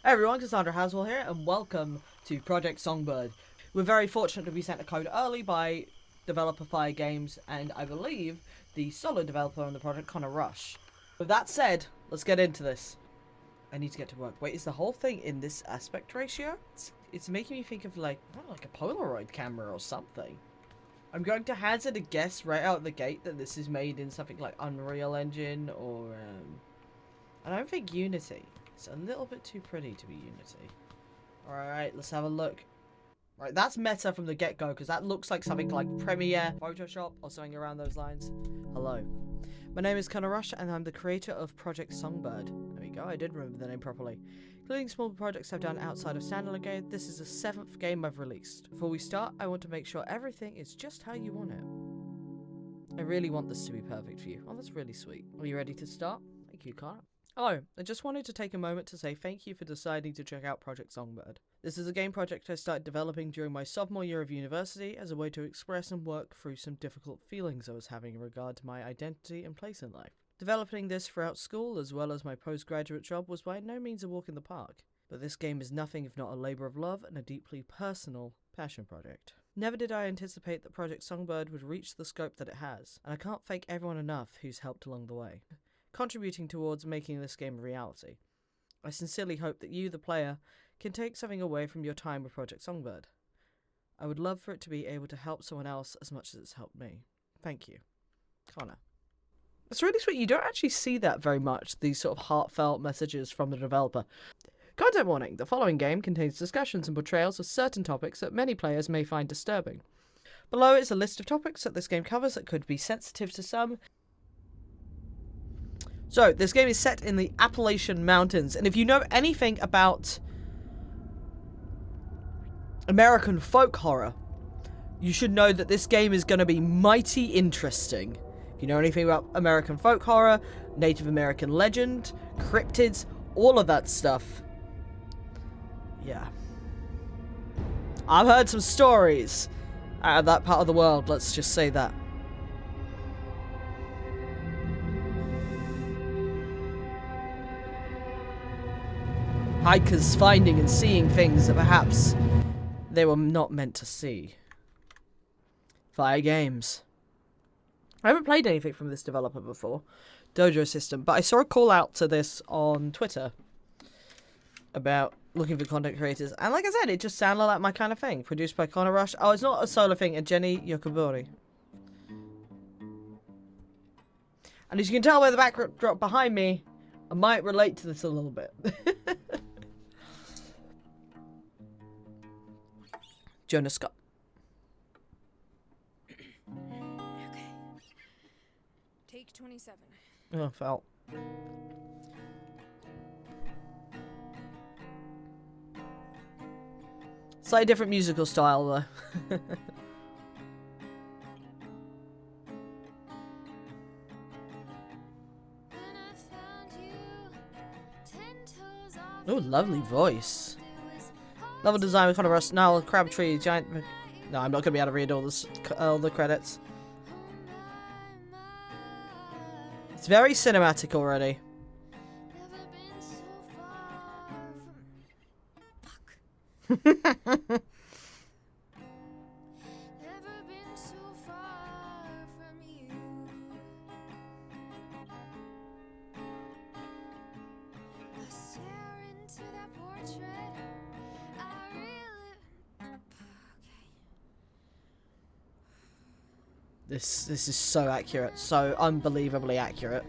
Hey everyone, Cassandra Haswell here, and welcome to Project Songbird. We're very fortunate to be sent a code early by developer Fire Games, and I believe the solo developer on the project, Connor Rush. With that said, let's get into this. I need to get to work. Wait, is the whole thing in this aspect ratio? It's making me think of like a Polaroid camera or something. I'm going to hazard a guess right out the gate that this is made in something like Unreal Engine or I don't think Unity. It's a little bit too pretty to be Unity. Alright, let's have a look. Right, that's meta from the get-go, because that looks like something like Premiere, Photoshop, or something around those lines. Hello. My name is Connor Rush, and I'm the creator of Project Songbird. There we go, I did remember the name properly. Including small projects I've done outside of standalone game, this is the 7th game I've released. Before we start, I want to make sure everything is just how you want it. I really want this to be perfect for you. Oh, that's really sweet. Are you ready to start? Thank you, Connor. Hello, I just wanted to take a moment to say thank you for deciding to check out Project Songbird. This is a game project I started developing during my sophomore year of university as a way to express and work through some difficult feelings I was having in regard to my identity and place in life. Developing this throughout school as well as my postgraduate job was by no means a walk in the park, but this game is nothing if not a labour of love and a deeply personal passion project. Never did I anticipate that Project Songbird would reach the scope that it has, and I can't thank everyone enough who's helped along the way, contributing towards making this game a reality. I sincerely hope that you, the player, can take something away from your time with Project Songbird. I would love for it to be able to help someone else as much as it's helped me. Thank you. Connor. It's really sweet. You don't actually see that very much, these sort of heartfelt messages from the developer. Content warning. The following game contains discussions and portrayals of certain topics that many players may find disturbing. Below is a list of topics that this game covers that could be sensitive to some. So, this game is set in the Appalachian Mountains, and if you know anything about American folk horror, you should know that this game is going to be mighty interesting. If you know anything about American folk horror, Native American legend, cryptids, all of that stuff. Yeah. I've heard some stories out of that part of the world, let's just say that. Hikers finding and seeing things that perhaps they were not meant to see. Fire Games. I haven't played anything from this developer before, Dojo System, but I saw a call out to this on Twitter about looking for content creators, and like I said, it just sounded like my kind of thing. Produced by Connor Rush. Oh, it's not a solo thing, and Jenny Yokobori. And as you can tell by the backdrop behind me, I might relate to this a little bit. Jonah Scott. Okay. Take 27. Oh, felt. Slightly different musical style, though. Oh, lovely voice. Level design with Connor Rush. Now, Crabtree, giant. No, I'm not gonna be able to read all the credits. It's very cinematic already. This is so accurate, so unbelievably accurate.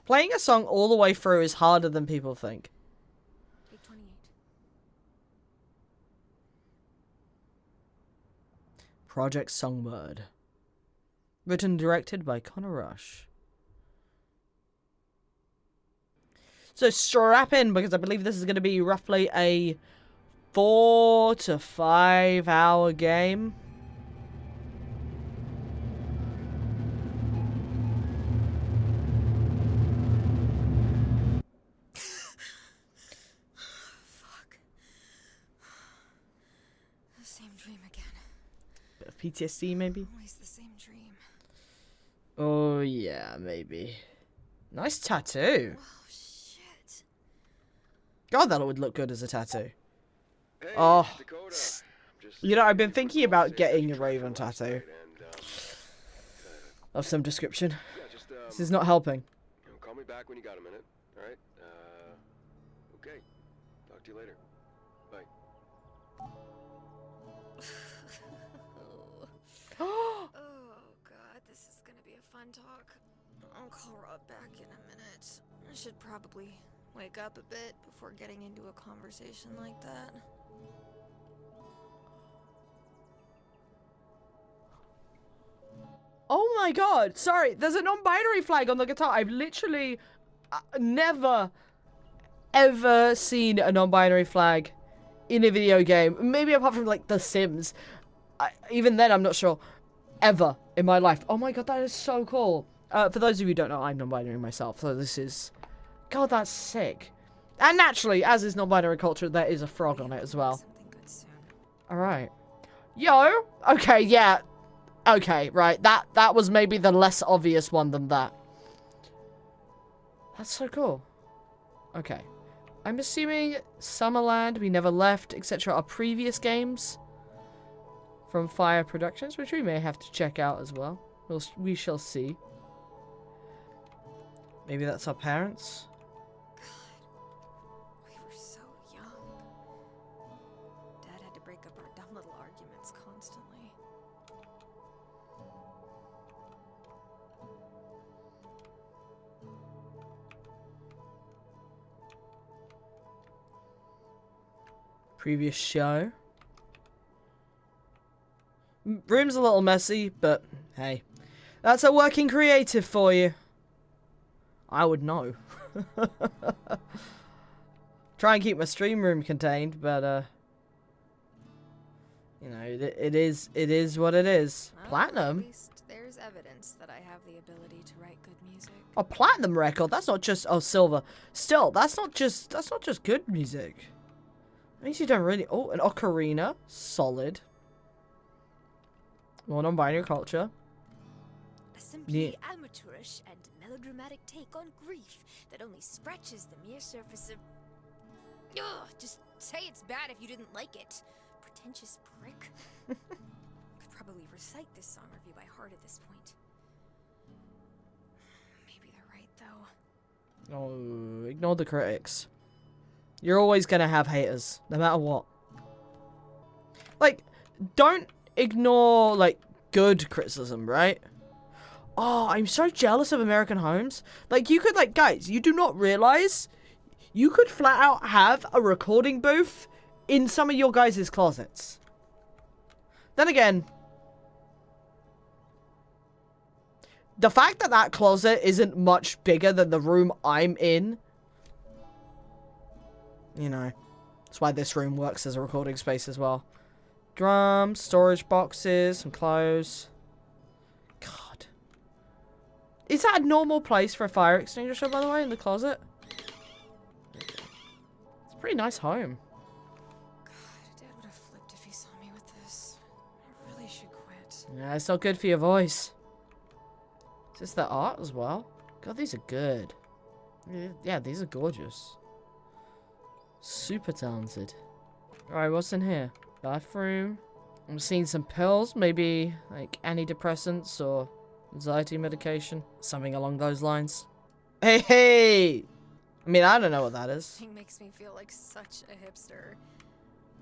Playing a song all the way through is harder than people think. Take 28. Project Songbird. Written and directed by Connor Rush. So strap in, because I believe this is going to be roughly a 4 to 5 hour game. Fuck. The same dream again. Bit of PTSD, maybe? Always the same dream. Yeah, maybe. Nice tattoo. Oh, shit. God, that would look good as a tattoo. Hey, Oh, Dakota. Just you know, I've been giving you thinking a call to about say that getting you a tried Raven for last tattoo night, of some description. yeah, just This is not helping. call me back when you got a minute. All right. Okay. Talk to you later. Bye. Oh, God, this is gonna be a fun talk. I'll call Rob back in a minute. I should probably wake up a bit before getting into a conversation like that. Oh my god, sorry, there's a non-binary flag on the guitar. I've literally never, ever seen a non-binary flag in a video game. Maybe apart from, like, The Sims. Even then, I'm not sure. Ever in my life. Oh my god, that is so cool. For those of you who don't know, I'm non-binary myself, so this is... God, that's sick. And naturally, as is non-binary culture, there is a frog on it as well. Something good soon. Alright. Yo! Okay, yeah. Okay, right. That was maybe the less obvious one than that. That's so cool. Okay. I'm assuming Summerland, We Never Left, etc. are previous games from Fire Productions, which we may have to check out as well. We shall see. Maybe that's our parents? We were so young. Dad had to break up our dumb little arguments constantly. Previous show. Room's a little messy, but hey. That's a working creative for you. I would know. Try and keep my stream room contained, but you know, it is what it is. Well, Platinum? At least there's evidence that I have the ability to write good music. A platinum record? That's not just silver. Still, that's not just good music. That means you don't really an ocarina. Solid. More non-binary culture. A simply Yeah. amateurish and melodramatic take on grief that only scratches the mere surface of... Ugh, just say it's bad if you didn't like it. Pretentious prick. Could probably recite this song review by heart at this point. Maybe they're right, though. Oh, ignore the critics. You're always gonna have haters, no matter what. Like, don't ignore, like, good criticism, right? Oh, I'm so jealous of American homes. Like, you could, like, guys, you do not realize you could flat out have a recording booth in some of your guys' closets. Then again, the fact that that closet isn't much bigger than the room I'm in, you know, that's why this room works as a recording space as well. Drums, storage boxes, some clothes. God. Is that a normal place for a fire extinguisher, by the way, in the closet? It's a pretty nice home. God, Dad would have flipped if he saw me with this. I really should quit. Yeah, it's not good for your voice. Is this the art as well? God, these are good. Yeah, these are gorgeous. Super talented. Alright, what's in here? Bathroom. I'm seeing some pills, maybe like antidepressants or anxiety medication. Something along those lines. Hey! I mean, I don't know what that is. Thing makes me feel like such a hipster.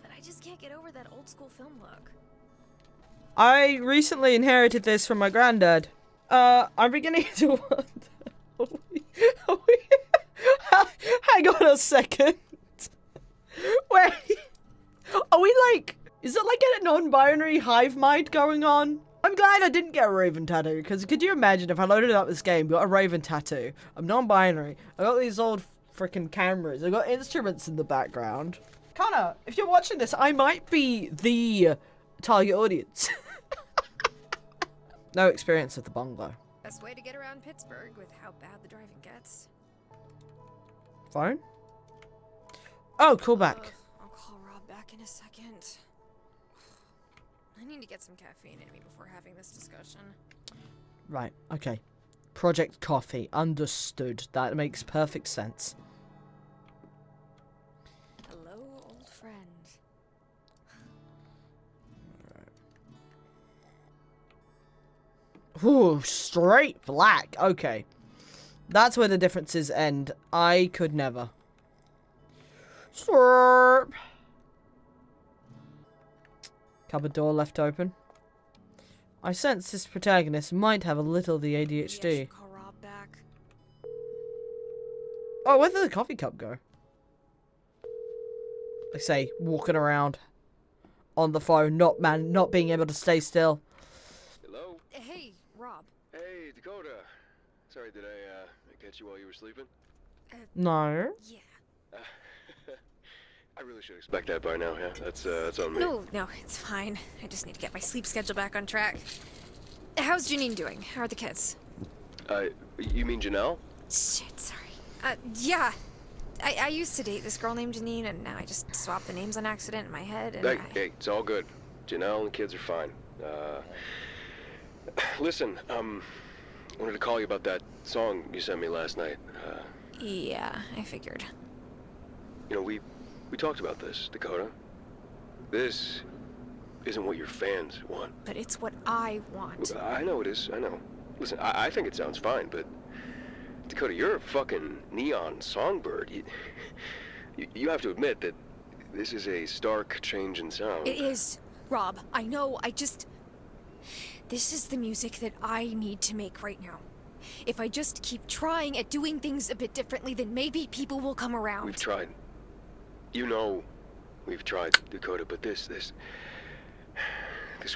But I just can't get over that old school film look. I recently inherited this from my granddad. I'm beginning to wonder. Hang on a second. Wait. Are we like... Is it like a non-binary hive mind going on? I'm glad I didn't get a Raven tattoo, because could you imagine if I loaded up this game, got a Raven tattoo, I'm non-binary, I got these old freaking cameras, I got instruments in the background. Connor, if you're watching this, I might be the target audience. No experience of the bungalow. Best way to get around Pittsburgh with how bad the driving gets. Phone? Oh, call back. I'll call Rob back in a second. I need to get some caffeine in me before having this discussion. Right, okay. Project Coffee. Understood. That makes perfect sense. Hello, old friend. Ooh, straight black. Okay. That's where the differences end. I could never. Slurp. Cupboard door left open. I sense this protagonist might have a little of the Maybe I ADHD. should call Rob back. Oh, where did the coffee cup go? I say, walking around on the phone, not being able to stay still. Hello? Hey, Rob. Hey, Dakota. Sorry, did I catch you while you were sleeping? No. Yeah. I really should expect that by now, yeah? That's on me. No, it's fine. I just need to get my sleep schedule back on track. How's Janine doing? How are the kids? You mean Janelle? Shit, sorry. Yeah. I used to date this girl named Janine, and now I just swapped the names on accident in my head, and Hey, it's all good. Janelle and the kids are fine. Listen, I wanted to call you about that song you sent me last night. Yeah, I figured. You know, we talked about this, Dakota. This isn't what your fans want. But it's what I want. I know it is, I know. Listen, I think it sounds fine, but Dakota, you're a fucking neon songbird. You have to admit that this is a stark change in sound. It is, Rob. I know, this is the music that I need to make right now. If I just keep trying at doing things a bit differently, then maybe people will come around. We've tried. You know we've tried, Dakota, but this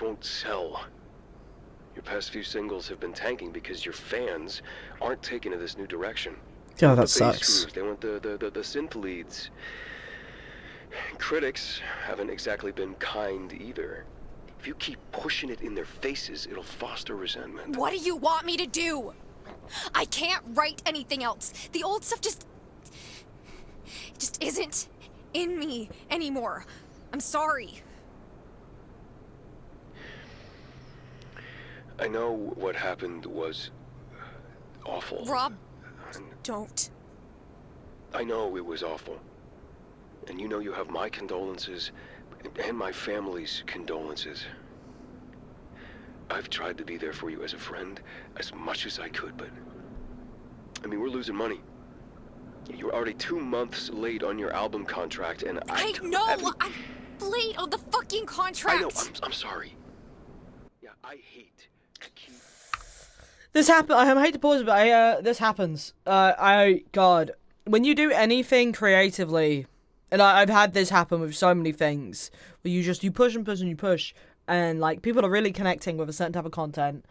won't sell. Your past few singles have been tanking because your fans aren't taking to this new direction. Oh, The that bass sucks. grooves, they want the synth leads. Critics haven't exactly been kind either. If you keep pushing it in their faces, it'll foster resentment. What do you want me to do? I can't write anything else. The old stuff just isn't in me anymore. I'm sorry. I know what happened was awful. Rob, And don't. I know it was awful. And you know you have my condolences and my family's condolences. I've tried to be there for you as a friend as much as I could, but I mean, we're losing money. You're already 2 months late on your album contract, and I know! I'm late on the fucking contract! I know, I'm sorry. Yeah, I hate to keep... This happen. I hate to pause it, but this happens. God, when you do anything creatively, and I've had this happen with so many things, where you push and push and you push, and like people are really connecting with a certain type of content,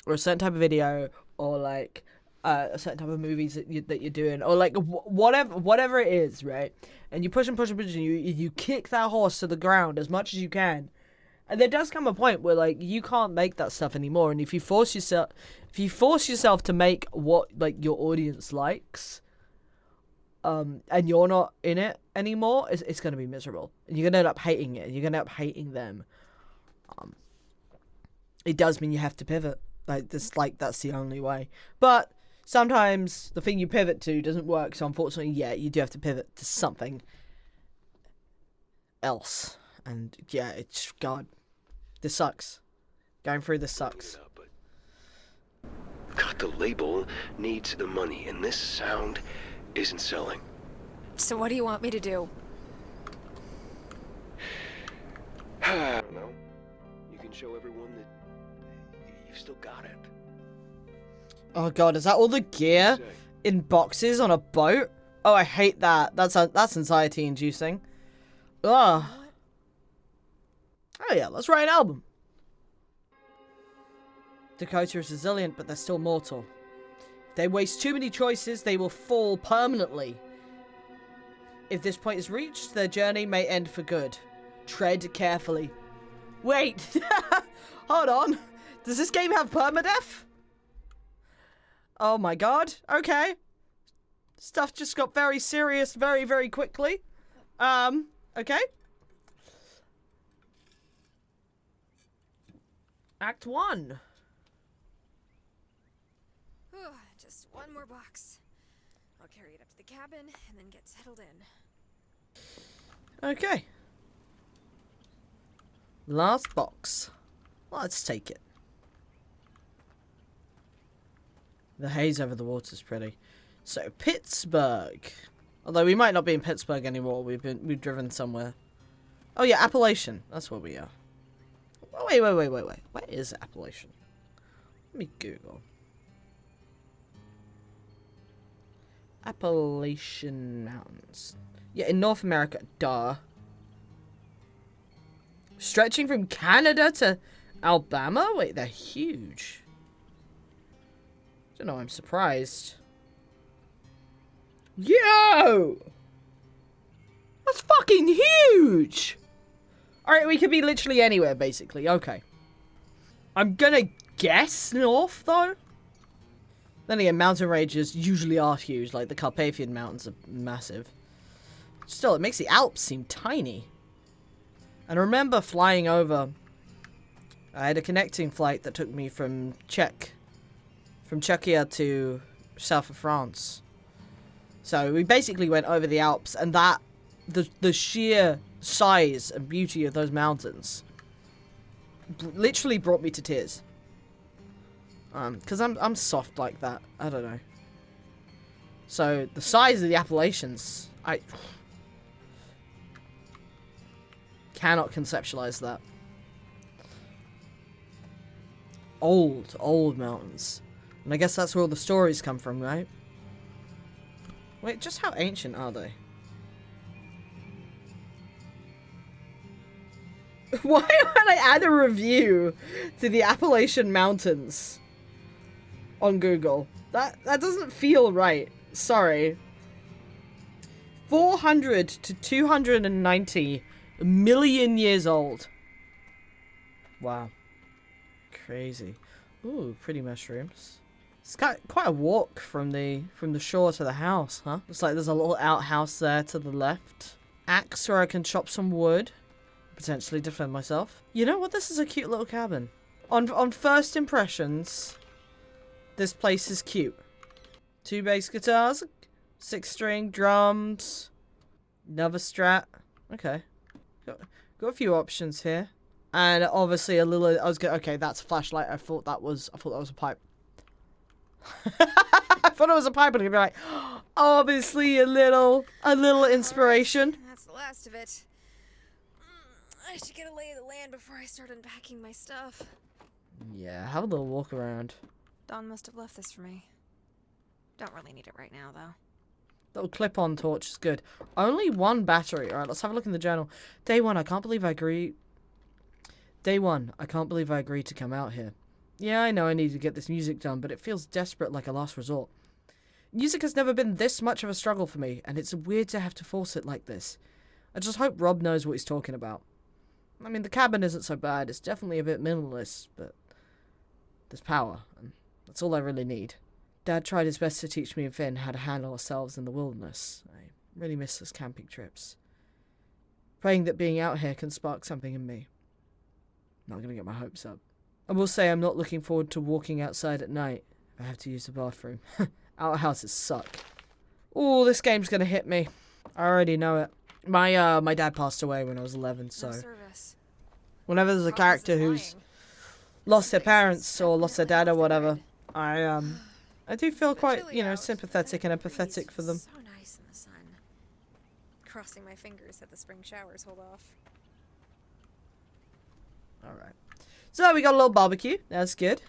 or a certain type of video, or like a certain type of movies that you're doing, or like whatever it is, right? And you push and push and push, and you kick that horse to the ground as much as you can. And there does come a point where like you can't make that stuff anymore, and if you force yourself to make what like your audience likes, and you're not in it anymore, it's gonna be miserable, and you're gonna end up hating it, and you're gonna end up hating them. It does mean you have to pivot, that's the only way. But sometimes the thing you pivot to doesn't work, so unfortunately, yeah, you do have to pivot to something else. And yeah, it's God. This sucks. Going through this sucks. God, the label needs the money, and this sound isn't selling. So what do you want me to do? I don't know. You can show everyone that you've still got it. Oh God, is that all the gear in boxes on a boat? Oh, I hate that. That's anxiety inducing. Ugh. Oh yeah, let's write an album. Dakota is resilient, but they're still mortal. If they waste too many choices, they will fall permanently. If this point is reached, their journey may end for good. Tread carefully. Wait! Hold on. Does this game have permadeath? Oh my God. Okay. Stuff just got very serious very, very quickly. Okay. Act 1. Just one more box. I'll carry it up to the cabin and then get settled in. Okay. Last box. Let's take it. The haze over the water is pretty. So, Pittsburgh. Although we might not be in Pittsburgh anymore. We've driven somewhere. Oh yeah, Appalachian. That's where we are. Oh, wait. Where is Appalachian? Let me Google. Appalachian Mountains. Yeah, in North America. Duh. Stretching from Canada to Alabama? Wait, they're huge. Don't know, I'm surprised. Yo! That's fucking huge! Alright, we could be literally anywhere, basically. Okay. I'm gonna guess north, though. Then again, mountain ranges usually are huge. Like, the Carpathian Mountains are massive. Still, it makes the Alps seem tiny. And I remember flying over. I had a connecting flight that took me from Czechia to south of France. So we basically went over the Alps, and the sheer size and beauty of those mountains literally brought me to tears. Because I'm soft like that. I don't know. So the size of the Appalachians, I cannot conceptualize that. Old mountains. And I guess that's where all the stories come from, right? Wait, just how ancient are they? Why would I add a review to the Appalachian Mountains on Google? That doesn't feel right. Sorry. 400 to 290 million years old. Wow. Crazy. Ooh, pretty mushrooms. It's got quite a walk from the shore to the house, huh? Looks like there's a little outhouse there to the left. Axe where I can chop some wood. Potentially defend myself. You know what? This is a cute little cabin. On first impressions, this place is cute. 2 bass guitars, 6-string drums, another Strat. Okay, got a few options here, and obviously a little. Okay, that's a flashlight. I thought that was a pipe. I thought it was a pipe, and I'd be like, obviously a little inspiration. Right, that's the last of it. I should get a lay of the land before I start unpacking my stuff. Yeah, have a little walk around. Dawn must have left this for me. Don't really need it right now, though. Little clip-on torch is good. Only 1 battery. Alright, let's have a look in the journal. Day 1, I can't believe I agreed. Day 1, I can't believe I agreed to come out here. Yeah, I know I need to get this music done, but it feels desperate, like a last resort. Music has never been this much of a struggle for me, and it's weird to have to force it like this. I just hope Rob knows what he's talking about. I mean, the cabin isn't so bad. It's definitely a bit minimalist, but there's power, and that's all I really need. Dad tried his best to teach me and Finn how to handle ourselves in the wilderness. I really miss those camping trips. Praying that being out here can spark something in me. Not gonna get my hopes up. I will say I'm not looking forward to walking outside at night if I have to use the bathroom. Outhouses suck. Oh, this game's gonna hit me. I already know it. My dad passed away when I was 11, so No service. whenever there's a character who's lost their parents or lost their dad or whatever, I do feel quite, sympathetic and empathetic for them. So nice in the sun. Crossing my fingers that the spring showers hold off. Alright. So we got a little barbecue. That's good.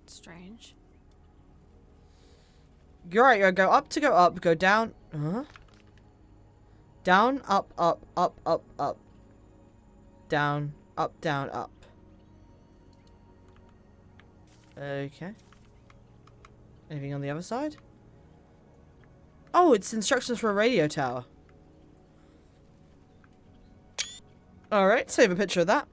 Strange. You're right, you go up to go up, go down. Down, up, up, up, up, up. Down, up, up. Okay. Anything on the other side? Oh, it's instructions for a radio tower. Alright, save a picture of that.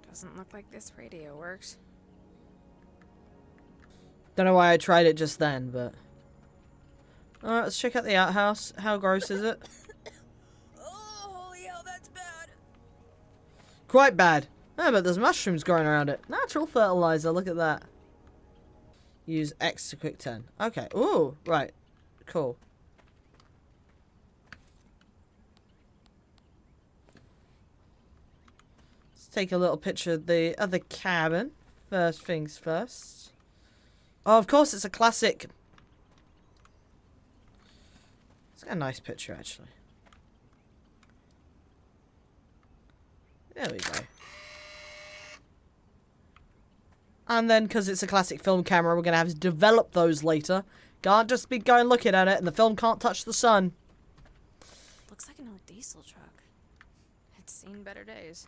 Doesn't look like this radio works. Don't know why I tried it just then, but... Alright, let's check out the outhouse. How gross is it? Oh, holy hell, that's bad. Quite bad. Oh, but there's mushrooms growing around it. Natural fertilizer, look at that. Use X to quick turn. Okay, ooh, right. Cool. Let's take a little picture of the other cabin. First things first. Oh, of course, it's a classic. It's got a nice picture, actually. There we go. And then, because it's a classic film camera, we're going to have to develop those later. Can't just be going looking at it, and the film can't touch the sun. Looks like an old diesel truck. It's seen better days.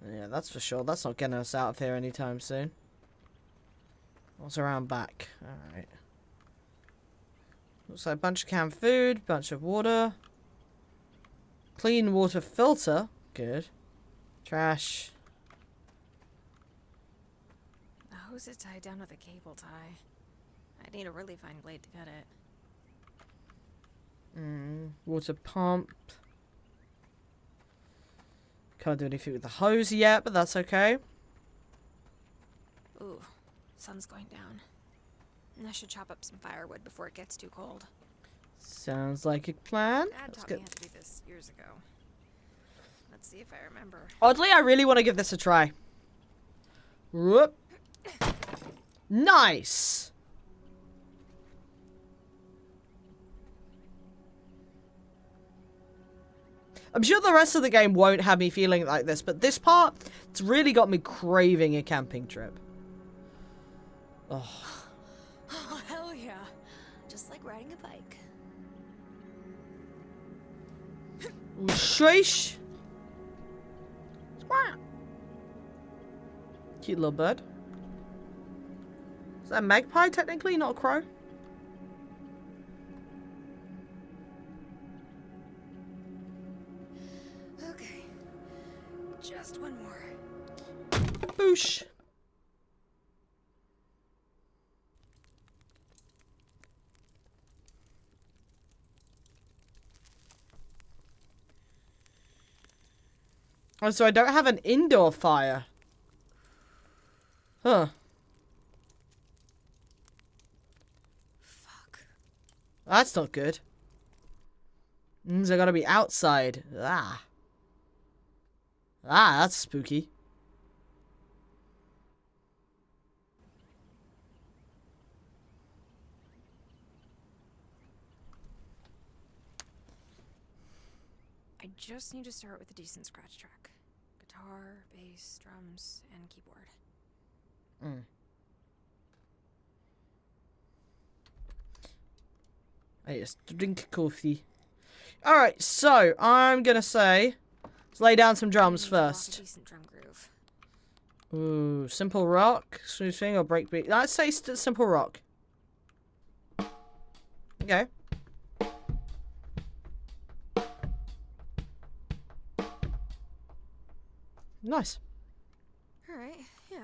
Yeah, that's for sure. That's not getting us out of here anytime soon. What's around back? Alright. Looks like a bunch of canned food, bunch of water. Clean water filter. Good. Trash. The hose is tied down with a cable tie. I'd need a really fine blade to cut it. Water pump. Can't do anything with the hose yet, but that's okay. Ooh, sun's going down. And I should chop up some firewood before it gets too cold. Sounds like a plan. Dad Let's taught get... me how to do this years ago. Let's see if I remember. Oddly, I really want to give this a try. Whoop. Nice! I'm sure the rest of the game won't have me feeling like this, but this part, it's really got me craving a camping trip. Oh. Oh, hell yeah. Just like riding a bike. Sheesh. Cute little bird. Is that a magpie, technically, not a crow? Okay. Just one more. Boosh. Oh, so I don't have an indoor fire. Huh. Fuck. That's not good. Means I gotta be outside. Ah. Ah, that's spooky. I just need to start with a decent scratch track. Guitar, bass, drums, and keyboard. I just drink coffee. Alright, so I'm gonna say let's lay down some drums I need to lock first. a decent drum groove. Ooh, simple rock, smooth swing, or breakbeat. Let's say simple rock. Okay. Nice. Alright, yeah.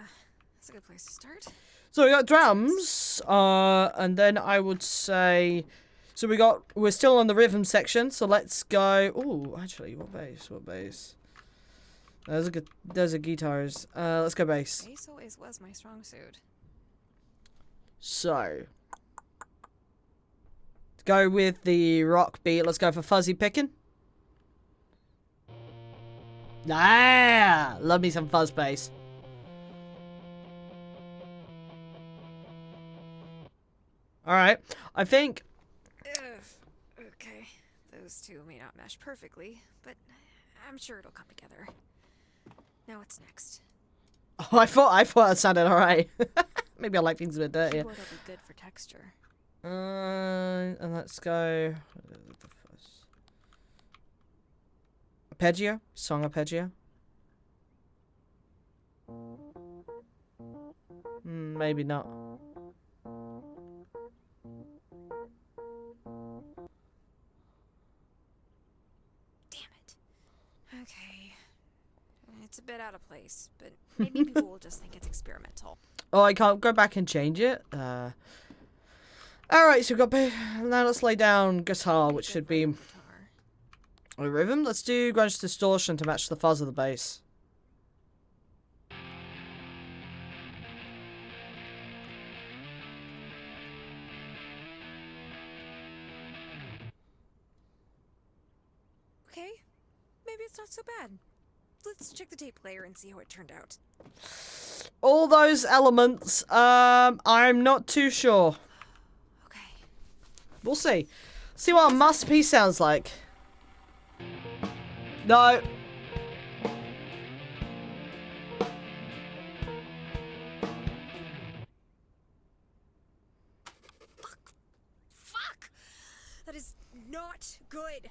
That's a good place to start. So we got drums, and then I would say, so we're still on the rhythm section, so let's go. Ooh, actually, what bass? What bass? There's a guitars. Let's go bass. Bass always was my strong suit. So, let's go with the rock beat. Let's go for fuzzy picking. Ah, love me some fuzz bass. Alright, I think... Okay, those two may not mesh perfectly, but I'm sure it'll come together. Now what's next? Oh, I thought it sounded alright. Maybe I like things a bit dirtier. Keyboard will be good for texture. And let's go... Arpeggio? Song arpeggio? Maybe not. Damn it. Okay. It's a bit out of place, but maybe people will just think it's experimental. Oh, I can't go back and change it? Alright, so we've got... Now let's lay down guitar, which should be... A rhythm? Let's do grunge distortion to match the fuzz of the bass. Okay, maybe it's not so bad. Let's check the tape player and see how it turned out. All those elements, I'm not too sure. Okay. We'll see. See what a masterpiece sounds like. No. Fuck! That is not good.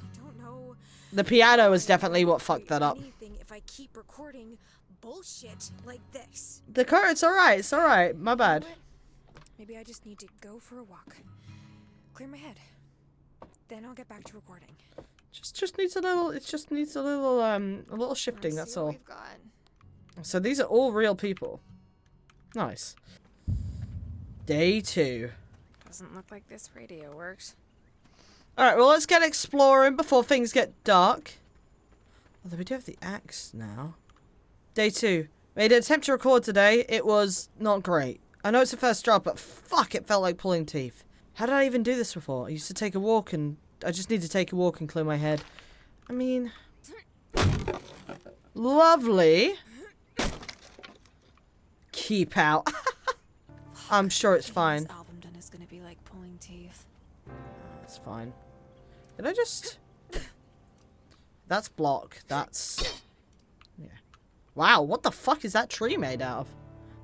I don't know. The piano is definitely what fucked that up. Anything if I keep recording bullshit like this. It's alright, it's alright. My bad. You know what? Maybe I just need to go for a walk. Clear my head. Then I'll get back to recording. Just needs a little, it just needs a little shifting, Let's that's see what all. we've got. So these are all real people. Nice. Day 2. Doesn't look like this radio works. Alright, well let's get exploring before things get dark. Although we do have the axe now. Day 2. Made an attempt to record today. It was not great. I know it's the first job, but fuck, it felt like pulling teeth. How did I even do this before? I used to take a walk and... I just need to take a walk and clear my head. I mean... Lovely. Keep out. I'm sure it's fine. This album done is gonna be like pulling teeth. It's fine. Did I just... That's block. That's... Yeah. Wow, what the fuck is that tree made out of?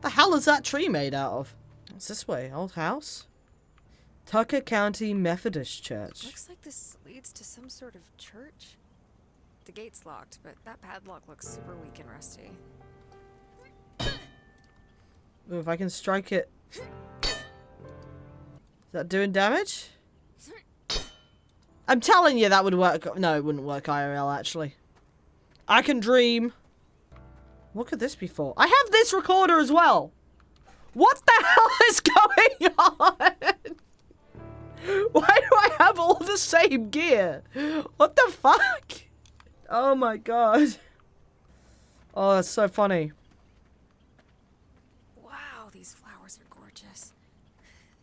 The hell is that tree made out of? What's this way? Old house? Tucker County Methodist Church. Looks like this leads to some sort of church. The gate's locked, but that padlock looks super weak and rusty. Ooh, if I can strike it. Is that doing damage? I'm telling you that would work. No, it wouldn't work IRL, actually. I can dream. What could this be for? I have this recorder as well. What the hell is going on? Why do I have all the same gear? What the fuck? Oh my god. Oh, that's so funny. Wow, these flowers are gorgeous.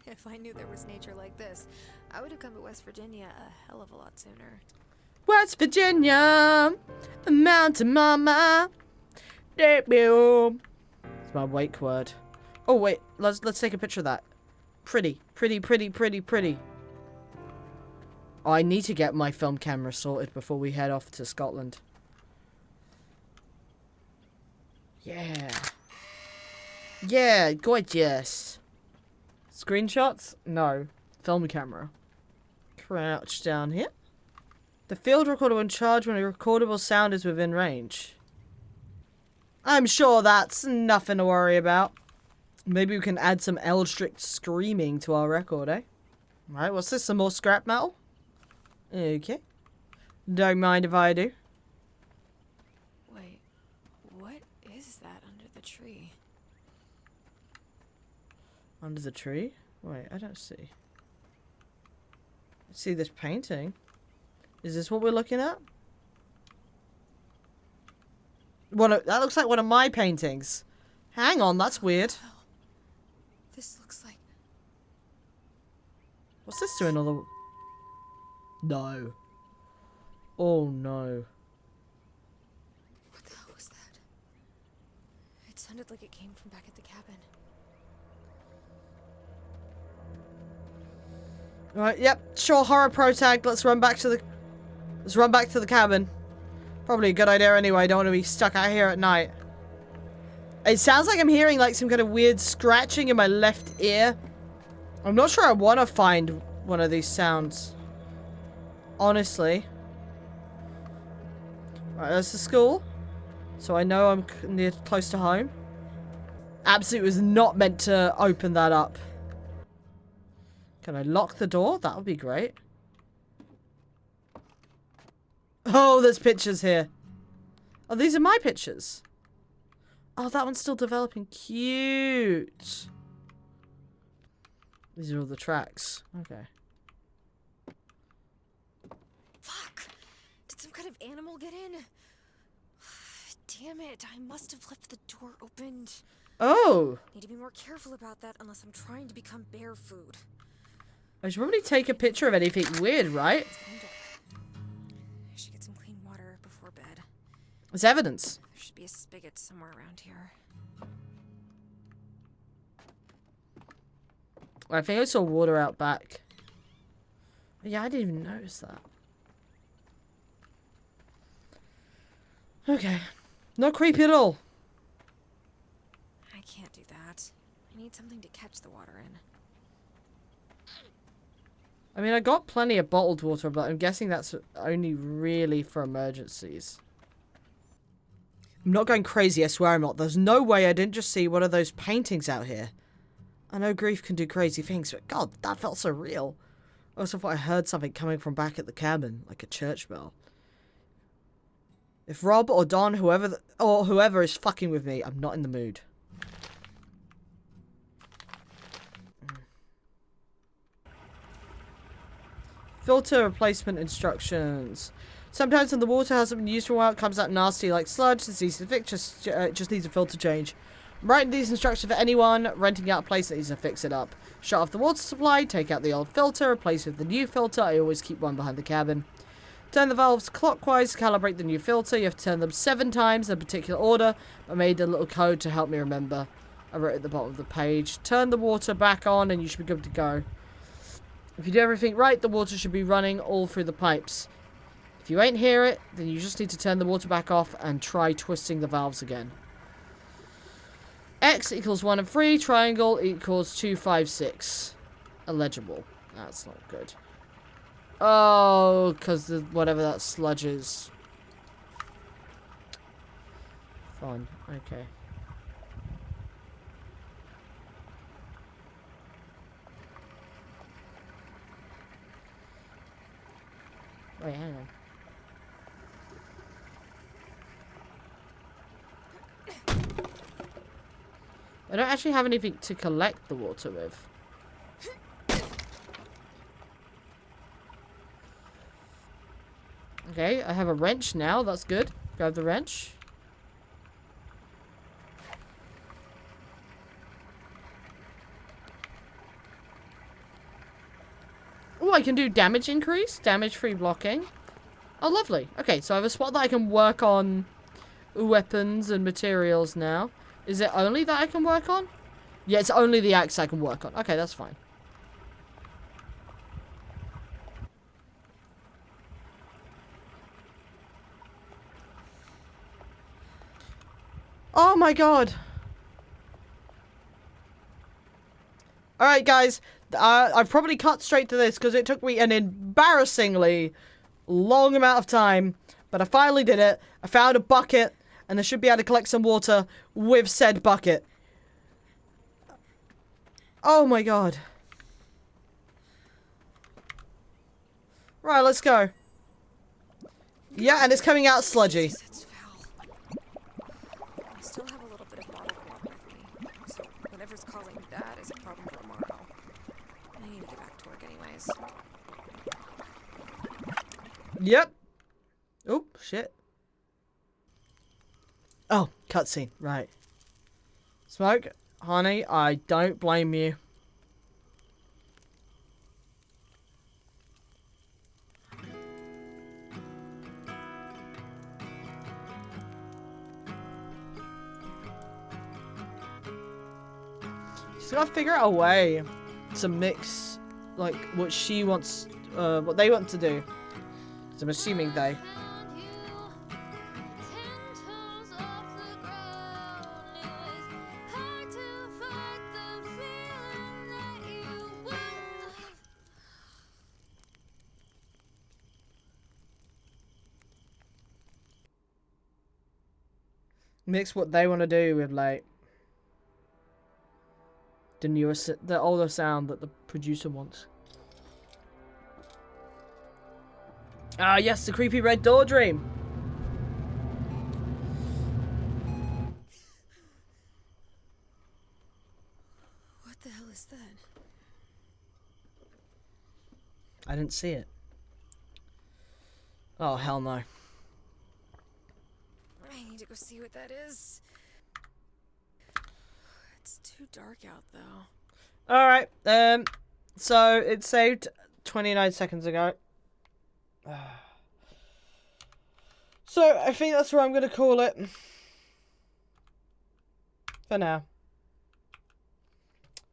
If I knew there was nature like this, I would have come to West Virginia a hell of a lot sooner. West Virginia, Mountain Mama. It's my wake word. Oh wait, let's take a picture of that. Pretty, pretty, pretty, pretty, pretty. Oh, I need to get my film camera sorted before we head off to Scotland. Yeah. Yeah, gorgeous. Screenshots? No. Film camera. Crouch down here. The field recorder will charge when a recordable sound is within range. I'm sure that's nothing to worry about. Maybe we can add some Eldritch screaming to our record, eh? Alright, what's this? Some more scrap metal? Okay. Don't mind if I do. Wait, what is that under the tree? Under the tree? Wait, I don't see. I see this painting. Is this what we're looking at? That looks like one of my paintings. Hang on, that's weird. This looks like... What's this doing all the... No. Oh no. What the hell was that? It sounded like it came from back at the cabin. Right, yep, sure, horror pro tag. Let's run back to the cabin. Probably a good idea anyway, don't want to be stuck out here at night. It sounds like I'm hearing like some kind of weird scratching in my left ear. I'm not sure I want to find one of these sounds. Honestly. Right, that's the school. So I know I'm near close to home. Absolutely was not meant to open that up. Can I lock the door? That would be great. Oh, there's pictures here. Oh, these are my pictures. Oh, that one's still developing. Cute. These are all the tracks. Okay. Fuck! Did some kind of animal get in? Damn it, I must have left the door opened. Oh! Need to be more careful about that unless I'm trying to become bear food. I should probably take a picture of anything weird, right? It's getting dark. It's evidence. There should be a spigot somewhere around here. I think I saw water out back. Yeah, I didn't even notice that. Okay. Not creepy at all. I can't do that. I need something to catch the water in. I mean, I got plenty of bottled water, but I'm guessing that's only really for emergencies. I'm not going crazy, I swear I'm not. There's no way I didn't just see one of those paintings out here. I know grief can do crazy things, but God, that felt so real. I also thought I heard something coming from back at the cabin, like a church bell. If Rob or Don, whoever is fucking with me, I'm not in the mood. Filter replacement instructions. Sometimes when the water hasn't been used for a while, it comes out nasty like sludge. It's easy to fix, just needs a filter change. I'm writing these instructions for anyone renting out a place that needs to fix it up. Shut off the water supply, take out the old filter, replace with the new filter. I always keep one behind the cabin. Turn the valves clockwise to calibrate the new filter. You have to turn them 7 times in a particular order. I made a little code to help me remember. I wrote it at the bottom of the page. Turn the water back on and you should be good to go. If you do everything right, the water should be running all through the pipes. If you ain't hear it, then you just need to turn the water back off and try twisting the valves again. X equals 1 and 3. Triangle equals 2, 5, 6. Illegible. That's not good. Oh, because whatever that sludge is. Fun. Okay. Wait, hang on. I don't actually have anything to collect the water with. Okay, I have a wrench now. That's good. Grab the wrench. Oh, I can do damage increase. Damage-free blocking. Oh, lovely. Okay, so I have a spot that I can work on weapons and materials now. Is it only that I can work on? Yeah, it's only the axe I can work on. Okay, that's fine. Oh my god. Alright, guys. I've probably cut straight to this because it took me an embarrassingly long amount of time. But I finally did it. I found a bucket. And I should be able to collect some water with said bucket. Oh my god. Right, let's go. Yeah, and it's coming out sludgy. It's foul. I still have a little bit of bottled water with me, so whatever's causing that is a problem for tomorrow. I need to get back to work anyways. Yep. Oh, shit. Oh, cutscene. Right. Smoke, honey, I don't blame you. Just gotta figure out a way to mix, like, what she wants, what they want to do. So I'm assuming they. Mix what they want to do with, like, the older sound that the producer wants. Ah, yes, the creepy red door dream. What the hell is that? I didn't see it. Oh, hell no. I need to go see what that is. It's too dark out, though. Alright, so it saved 29 seconds ago. So I think that's where I'm going to call it for now.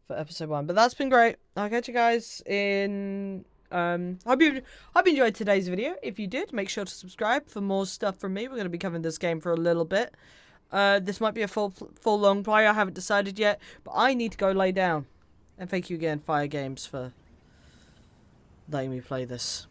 For episode 1. But that's been great. I'll catch you guys in... hope you enjoyed today's video. If you did, make sure to subscribe for more stuff from me. We're going to be covering this game for a little bit. This might be a full long play. I haven't decided yet. But I need to go lay down. And thank you again, Fire Games, for letting me play this.